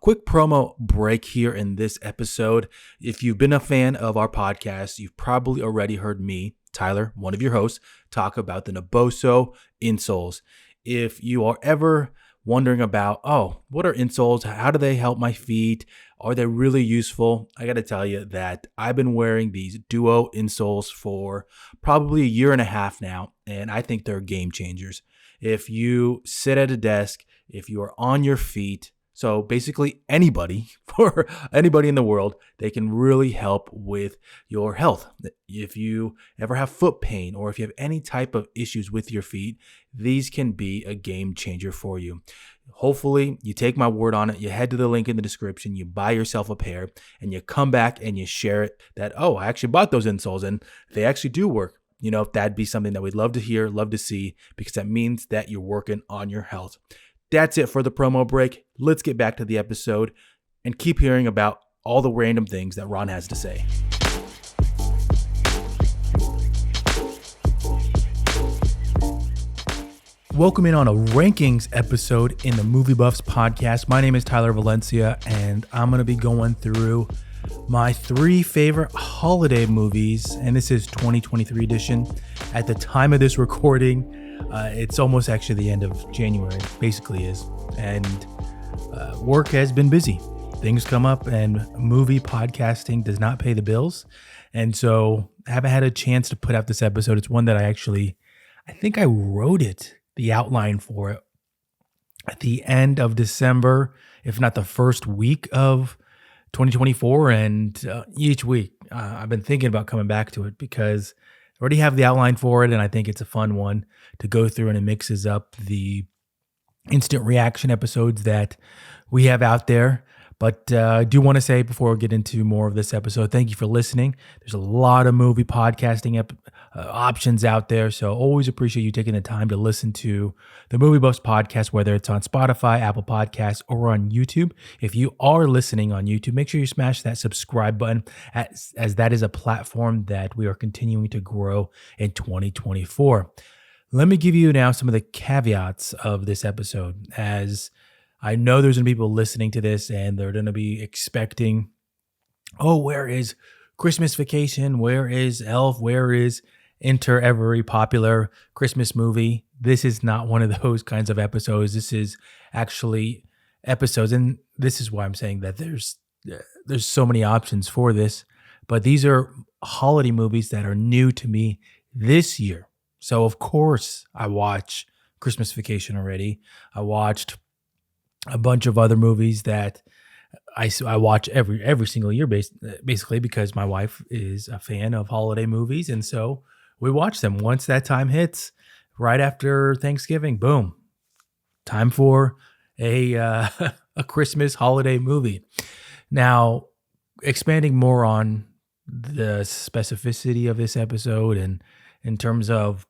quick promo break here in this episode. If you've been a fan of our podcast, you've probably already heard me, Tyler, one of your hosts, talk about the Naboso insoles. If you are ever wondering about, what are insoles? How do they help my feet? Are they really useful? I got to tell you that I've been wearing these Duo insoles for probably a year and a half now, and I think they're game changers. If you sit at a desk, if you are on your feet, so basically anybody, for anybody in the world, they can really help with your health. If you ever have foot pain or if you have any type of issues with your feet, these can be a game changer for you. Hopefully, you take my word on it. You head to the link in the description, you buy yourself a pair, and you come back and you share it that, I actually bought those insoles and they actually do work. That'd be something that we'd love to hear, love to see, because that means that you're working on your health. That's it for the promo break. Let's get back to the episode and keep hearing about all the random things that Ron has to say. Welcome in on a rankings episode in the MovieBuffs Podcast. My name is Tyler Valencia, and I'm going to be going through my 3 favorite holiday movies, and this is 2023 edition. At the time of this recording, it's almost actually the end of January, basically is, and work has been busy. Things come up, and movie podcasting does not pay the bills, and so I haven't had a chance to put out this episode. It's one that I think I wrote it, the outline for it, at the end of December, if not the first week of 2024, and each week I've been thinking about coming back to it because I already have the outline for it, and I think it's a fun one to go through, and it mixes up the instant reaction episodes that we have out there. But I do want to say before we get into more of this episode, thank you for listening. There's a lot of movie podcasting options out there, so always appreciate you taking the time to listen to the MovieBuffs Podcast, whether it's on Spotify, Apple Podcasts, or on YouTube. If you are listening on YouTube, make sure you smash that subscribe button, as that is a platform that we are continuing to grow in 2024. Let me give you now some of the caveats of this episode, as I know there's going to be people listening to this and they're going to be expecting, where is Christmas Vacation? Where is Elf? Where is Enter every popular Christmas movie? This is not one of those kinds of episodes. This is actually episodes, and this is why I'm saying that there's so many options for this, but these are holiday movies that are new to me this year. So of course I watch Christmas Vacation already. I watched a bunch of other movies that I watch every single year, basically, because my wife is a fan of holiday movies, and so we watch them. Once that time hits, right after Thanksgiving, boom, time for a Christmas holiday movie. Now, expanding more on the specificity of this episode and in terms of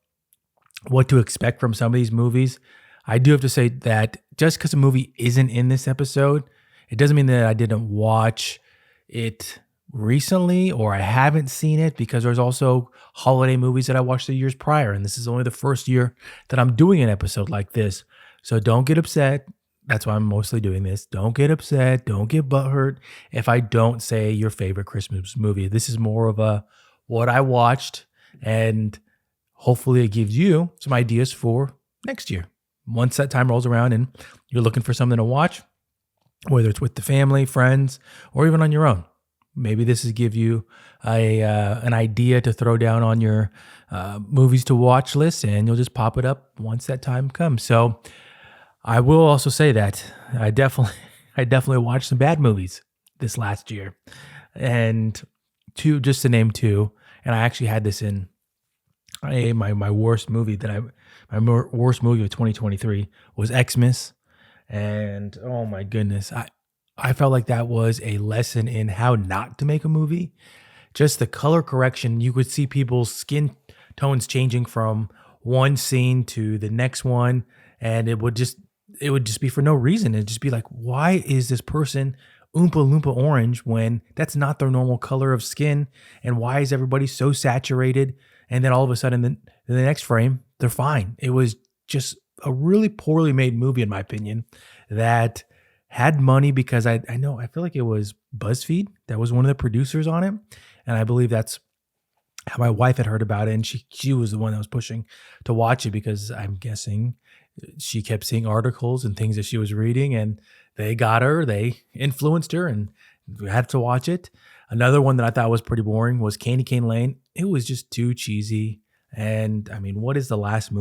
what to expect from some of these movies, I do have to say that just because a movie isn't in this episode, it doesn't mean that I didn't watch it recently or I haven't seen it, because there's also holiday movies that I watched the years prior, and this is only the first year that I'm doing an episode like this. So don't get upset. That's why I'm mostly doing this. Don't get upset. Don't get butthurt if I don't say your favorite Christmas movie. This is more of a what I watched, and hopefully it gives you some ideas for next year. Once that time rolls around and you're looking for something to watch, whether it's with the family, friends, or even on your own, maybe this is give you an idea to throw down on your movies to watch list, and you'll just pop it up once that time comes. So I will also say that I definitely watched some bad movies this last year, and just to name 2, and I actually had this in my worst movie my worst movie of 2023 was Xmas, and oh my goodness, I felt like that was a lesson in how not to make a movie. Just the color correction, you could see people's skin tones changing from one scene to the next one, and it would just be for no reason. It'd just be like, why is this person Oompa Loompa orange when that's not their normal color of skin? And why is everybody so saturated? And then all of a sudden, in the next frame, they're fine. It was just a really poorly made movie, in my opinion, that had money because I feel like it was BuzzFeed that was one of the producers on it. And I believe that's how my wife had heard about it. And she was the one that was pushing to watch it because I'm guessing she kept seeing articles and things that she was reading, and they influenced her, and we had to watch it. Another one that I thought was pretty boring was Candy Cane Lane. It was just too cheesy. And I mean, what is the last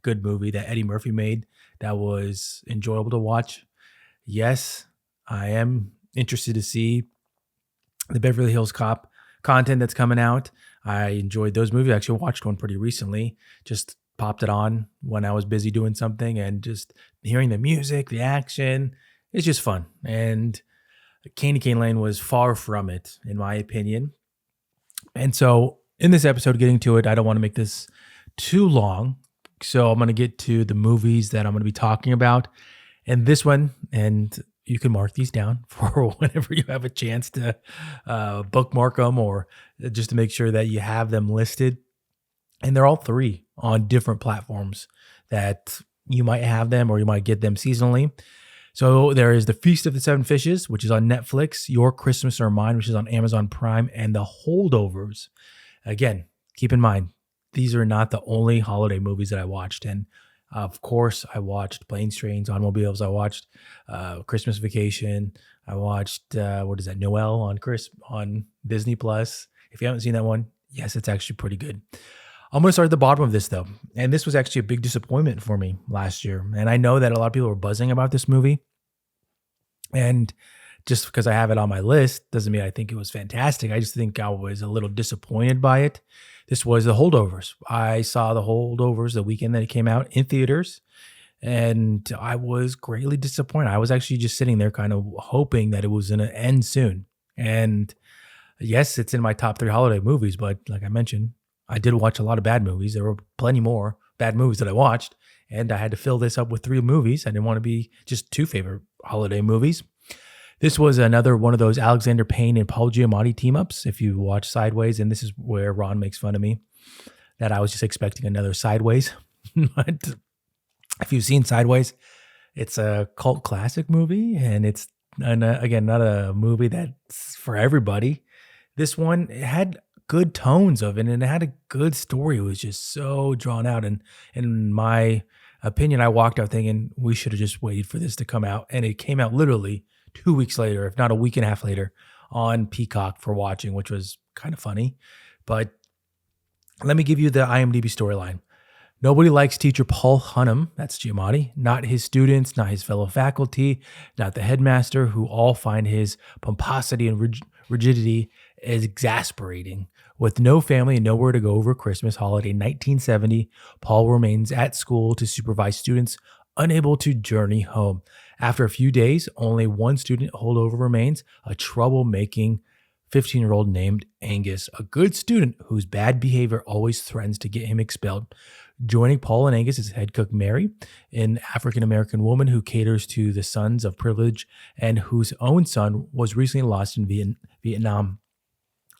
good movie that Eddie Murphy made that was enjoyable to watch? Yes, I am interested to see the Beverly Hills Cop content that's coming out. I enjoyed those movies. I actually watched one pretty recently. Just popped it on when I was busy doing something, and just hearing the music, the action, it's just fun. And Candy Cane Lane was far from it, in my opinion. And so in this episode, getting to it, I don't want to make this too long. So I'm going to get to the movies that I'm going to be talking about. And this one, and you can mark these down for whenever you have a chance to bookmark them, or just to make sure that you have them listed. And they're all three on different platforms that you might have them, or you might get them seasonally. So there is The Feast of the Seven Fishes, which is on Netflix, Your Christmas or Mine, which is on Amazon Prime, and The Holdovers. Again, keep in mind, these are not the only holiday movies that I watched. And of course, I watched Planes, Trains, Automobiles. I watched Christmas Vacation. I watched, Noel on Disney Plus. If you haven't seen that one, yes, it's actually pretty good. I'm going to start at the bottom of this, though. And this was actually a big disappointment for me last year. And I know that a lot of people were buzzing about this movie. And just because I have it on my list doesn't mean I think it was fantastic. I just think I was a little disappointed by it. This was The Holdovers. I saw The Holdovers the weekend that it came out in theaters, and I was greatly disappointed. I was actually just sitting there kind of hoping that it was going to end soon. And yes, it's in my top 3 holiday movies, but like I mentioned, I did watch a lot of bad movies. There were plenty more bad movies that I watched, and I had to fill this up with 3 movies. I didn't want to be just 2 favorite holiday movies. This was another one of those Alexander Payne and Paul Giamatti team-ups. If you watch Sideways, and this is where Ron makes fun of me, that I was just expecting another Sideways. But if you've seen Sideways, it's a cult classic movie, and it's, again, not a movie that's for everybody. This one, it had good tones of it, and it had a good story. It was just so drawn out, and in my opinion, I walked out thinking we should have just waited for this to come out, and it came out literally 2 weeks later, if not a week and a half later, on Peacock for watching, which was kind of funny. But let me give you the IMDb storyline. Nobody likes teacher Paul Hunnam, that's Giamatti, not his students, not his fellow faculty, not the headmaster, who all find his pomposity and rigidity exasperating. With no family and nowhere to go over Christmas holiday 1970, Paul remains at school to supervise students unable to journey home. After a few days, only one student holdover remains, a troublemaking 15-year-old named Angus, a good student whose bad behavior always threatens to get him expelled. Joining Paul and Angus is head cook Mary, an African-American woman who caters to the sons of privilege and whose own son was recently lost in Vietnam.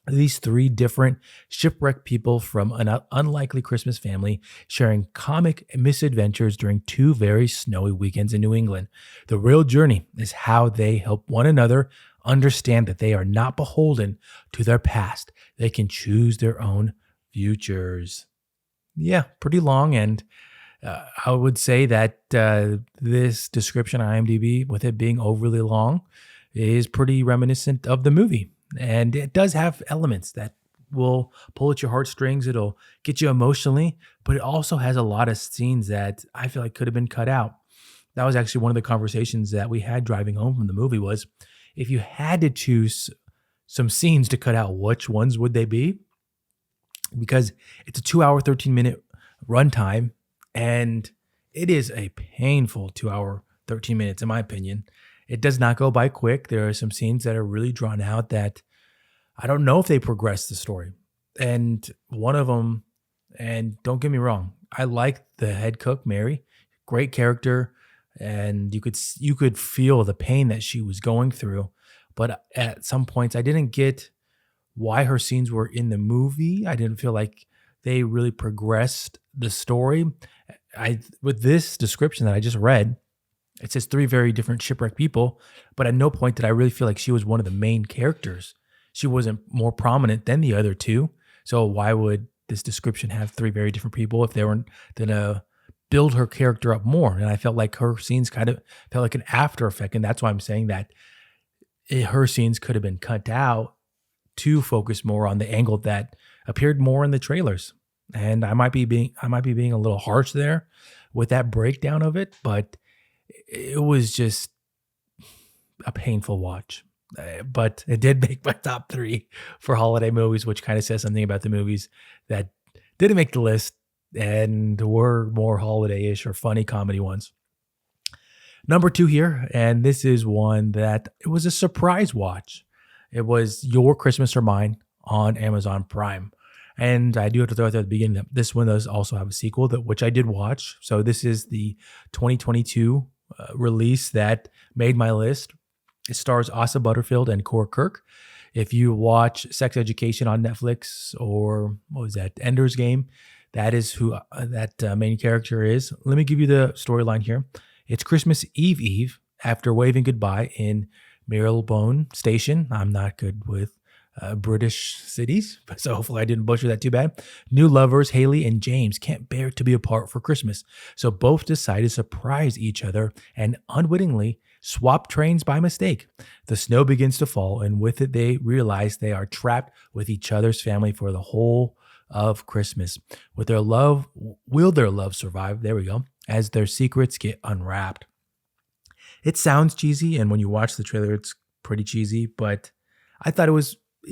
These 3 different shipwrecked people from an unlikely Christmas family sharing comic misadventures during 2 very snowy weekends in New England. The real journey is how they help one another understand that they are not beholden to their past. They can choose their own futures. Yeah, pretty long. And I would say that this description on IMDb, with it being overly long, is pretty reminiscent of the movie. And it does have elements that will pull at your heartstrings. It'll get you emotionally, but it also has a lot of scenes that I feel like could have been cut out. That was actually one of the conversations that we had driving home from the movie was, if you had to choose some scenes to cut out, which ones would they be? Because it's a 2-hour, 13-minute runtime, and it is a painful 2-hour, 13 minutes, in my opinion. It does not go by quick. There are some scenes that are really drawn out that I don't know if they progress the story. And one of them, and don't get me wrong, I like the head cook, Mary, great character, and you could feel the pain that she was going through. But at some points, I didn't get why her scenes were in the movie. I didn't feel like they really progressed the story. With this description that I just read, It says three very different shipwrecked people, but at no point did I really feel like she was one of the main characters. She wasn't more prominent than the other two. So why would this description have three very different people if they weren't going to build her character up more? And I felt like her scenes kind of felt like an after effect. And that's why I'm saying that her scenes could have been cut out to focus more on the angle that appeared more in the trailers. And I might be being a little harsh there with that breakdown of it, but it was just a painful watch. But it did make my top 3 for holiday movies, which kind of says something about the movies that didn't make the list and were more holiday-ish or funny comedy ones. Number 2 here, and this is one that it was a surprise watch. It was Your Christmas or Mine on Amazon Prime. And I do have to throw out there at the beginning that this one does also have a sequel, which I did watch. So this is the 2022 release that made my list. It stars Asa Butterfield and Cora Kirk. If you watch Sex Education on Netflix or what was that, Ender's Game, that is who that main character is. Let me give you the storyline here. It's Christmas Eve after waving goodbye in Marylebone Station. I'm not good with British cities, so hopefully I didn't butcher that too bad. New lovers Haley and James can't bear to be apart for Christmas, so both decide to surprise each other and unwittingly swap trains by mistake. The snow begins to fall, and with it they realize they are trapped with each other's family for the whole of Christmas. Will their love survive? There we go. As their secrets get unwrapped. It sounds cheesy, and when you watch the trailer, it's pretty cheesy, but I thought it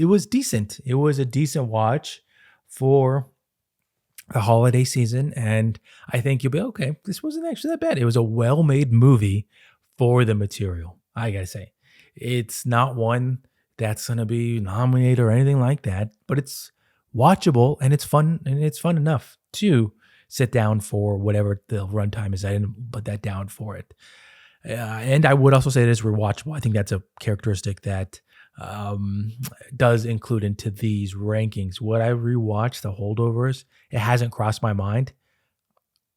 was decent. It was a decent watch for the holiday season, and I think you'll be okay. This wasn't actually that bad. It was a well-made movie for the material. I gotta say, it's not one that's gonna be nominated or anything like that, but it's watchable and it's fun enough to sit down for whatever the runtime is. I didn't put that down for it. And I would also say it is rewatchable. I think that's a characteristic that does include into these rankings. Would I rewatch the Holdovers? It hasn't crossed my mind.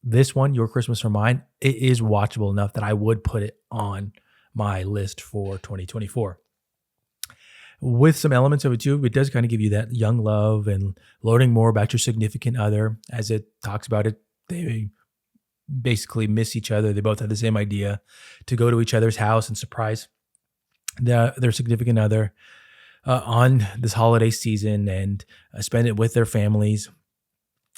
This one, Your Christmas or Mine, it is watchable enough that I would put it on my list for 2024. With some elements of it too, it does kind of give you that young love and learning more about your significant other. As it talks about it, they basically miss each other. They both have the same idea to go to each other's house and surprise their significant other on this holiday season and spend it with their families.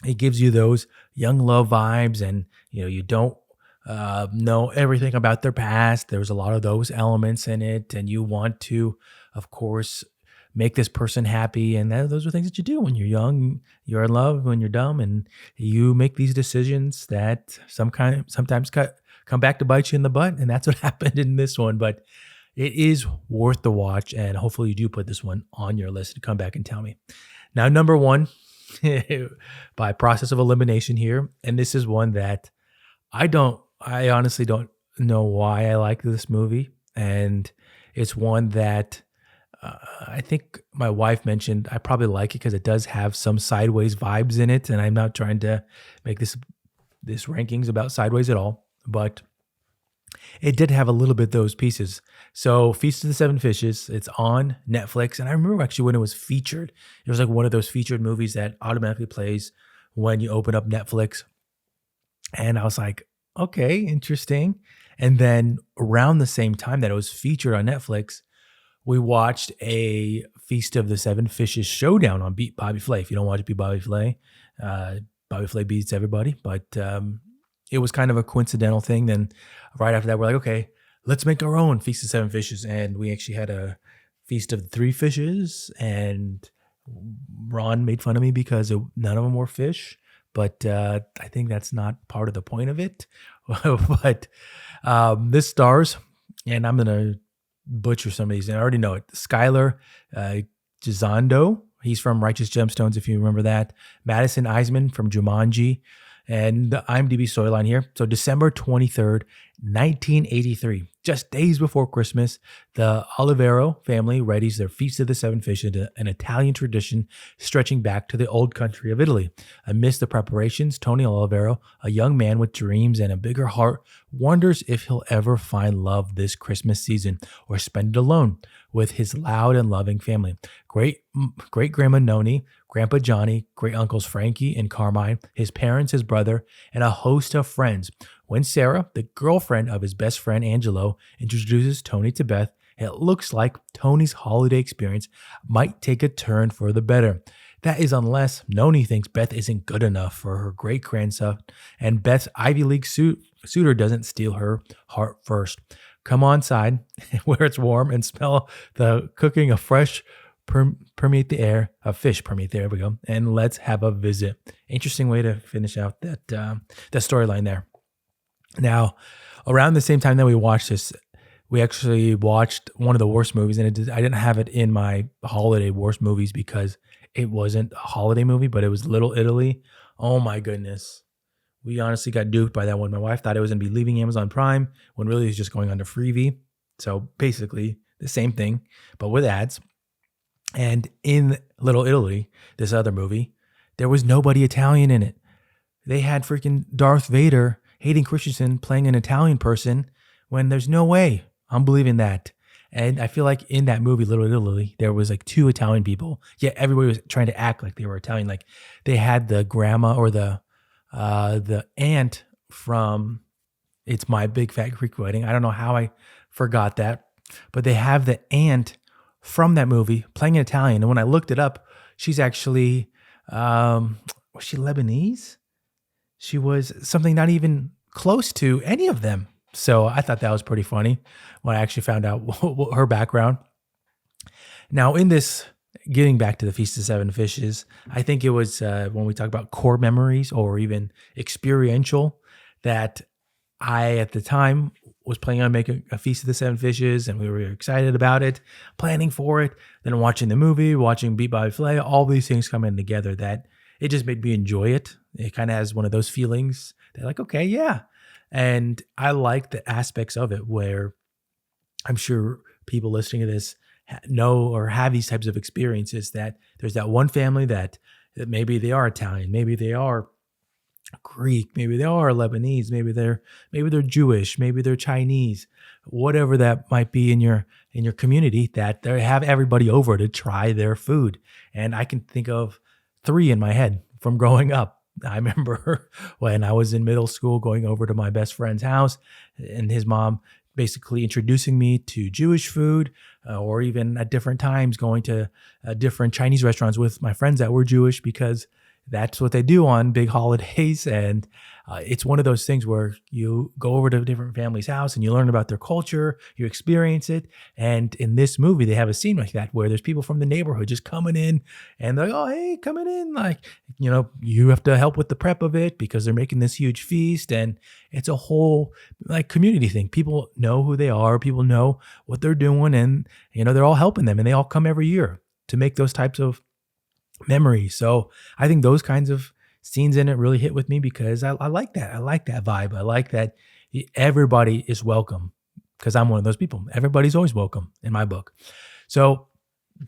It gives you those young love vibes, and you don't know everything about their past. There's a lot of those elements in it, and you want to, of course, make this person happy. And those are things that you do when you're young, you're in love, when you're dumb, and you make these decisions that sometimes come back to bite you in the butt. And that's what happened in this one. But it is worth the watch, and hopefully you do put this one on your list to come back and tell me. Now, number 1, by process of elimination here, and this is one that I honestly don't know why I like this movie, and it's one that I think my wife mentioned I probably like it because it does have some Sideways vibes in it, and I'm not trying to make this rankings about Sideways at all, but it did have a little bit those pieces. So Feast of the Seven Fishes, it's on Netflix. And I remember actually when it was featured, it was like one of those featured movies that automatically plays when you open up Netflix. And I was like, okay, interesting. And then around the same time that it was featured on Netflix, we watched a Feast of the Seven Fishes showdown on Beat Bobby Flay. If you don't watch Beat Bobby Flay, Bobby Flay beats everybody. But it was kind of a coincidental thing. Then right after that, we're like, okay, let's make our own Feast of Seven Fishes. And we actually had a Feast of the Three Fishes. And Ron made fun of me because none of them were fish. But I think that's not part of the point of it. But this stars, and I'm going to butcher some of these. I already know it. Skylar Gisondo. He's from Righteous Gemstones, if you remember that. Madison Eisman from Jumanji. And the IMDb storyline here. So December 23rd, 1983. Just days before Christmas, the Olivero family readies their Feast of the Seven Fishes, an Italian tradition stretching back to the old country of Italy. Amidst the preparations, Tony Olivero, a young man with dreams and a bigger heart, wonders if he'll ever find love this Christmas season or spend it alone with his loud and loving family. Great grandma Noni, Grandpa Johnny, great uncles Frankie and Carmine, his parents, his brother, and a host of friends. When Sarah, the girlfriend of his best friend Angelo, introduces Tony to Beth, it looks like Tony's holiday experience might take a turn for the better. That is unless Noni thinks Beth isn't good enough for her great-grandson and Beth's Ivy League suitor doesn't steal her heart first. Come on inside where it's warm and smell the cooking of fresh permeate the air, of fish permeate the air, there we go, and let's have a visit. Interesting way to finish out that storyline there. Now, around the same time that we watched this, we actually watched one of the worst movies, and I didn't have it in my holiday worst movies because it wasn't a holiday movie, but it was Little Italy. Oh my goodness. We honestly got duped by that one. My wife thought it was going to be leaving Amazon Prime when really it's just going on to Freevee. So basically the same thing, but with ads. And in Little Italy, this other movie, there was nobody Italian in it. They had freaking Darth Vader, Hayden Christensen, playing an Italian person when there's no way I'm believing that. And I feel like in that movie, Little Italy, there was like 2 Italian people. Yet everybody was trying to act like they were Italian. Like they had the grandma or the aunt from It's My Big Fat Greek Wedding. I don't know how I forgot that, but they have the aunt from that movie playing an Italian. And when I looked it up, she's actually, was she Lebanese? She was something not even close to any of them. So I thought that was pretty funny when I actually found out her background. Now in this, getting back to the Feast of Seven Fishes, I think it was when we talk about core memories or even experiential that I, at the time, was planning on making a Feast of the Seven Fishes, and we were excited about it, planning for it, then watching the movie, watching Beat by Flay, all these things coming together that it just made me enjoy it. It kind of has one of those feelings that like, okay, yeah. And I like the aspects of it where I'm sure people listening to this know or have these types of experiences, that there's that one family that maybe they are Italian, maybe they are Greek, maybe they are Lebanese, maybe they're Jewish, maybe they're Chinese, whatever that might be in your community, that they have everybody over to try their food. And I can think of 3 in my head from growing up. I remember when I was in middle school going over to my best friend's house and his mom basically introducing me to Jewish food, or even at different times going to different Chinese restaurants with my friends that were Jewish, because that's what they do on big holidays. And it's one of those things where you go over to a different family's house and you learn about their culture, you experience it. And in this movie, they have a scene like that where there's people from the neighborhood just coming in and they're like, oh, hey, coming in. Like, you know, you have to help with the prep of it because they're making this huge feast. And it's a whole like community thing. People know who they are. People know what they're doing. And, you know, they're all helping them, and they all come every year to make those types of memories. So I think those kinds of scenes in it really hit with me because I like that. I like that vibe. I like that everybody is welcome, because I'm one of those people. Everybody's always welcome in my book. So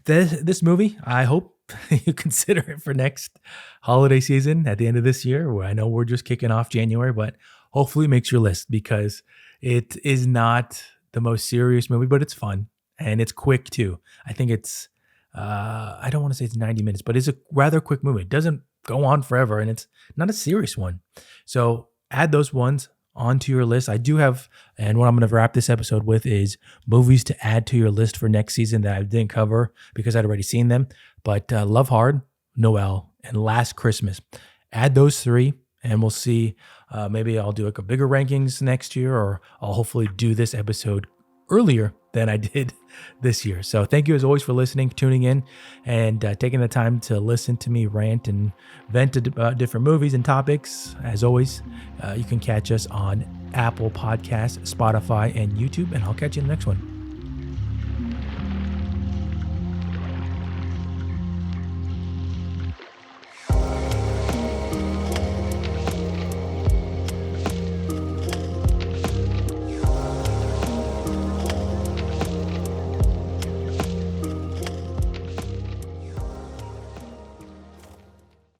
this movie, I hope you consider it for next holiday season at the end of this year, where I know we're just kicking off January, but hopefully it makes your list, because it is not the most serious movie, but it's fun and it's quick too. I think it's I don't want to say it's 90 minutes, but it's a rather quick movie. It doesn't go on forever, and it's not a serious one. So add those ones onto your list. I do have, and what I'm going to wrap this episode with is movies to add to your list for next season that I didn't cover because I'd already seen them. But Love Hard, Noel, and Last Christmas. Add those 3, and we'll see. Maybe I'll do like a bigger rankings next year, or I'll hopefully do this episode earlier than I did this year. So thank you as always for listening, tuning in, and taking the time to listen to me rant and vent about different movies and topics. As always, you can catch us on Apple Podcasts, Spotify, and YouTube, and I'll catch you in the next one.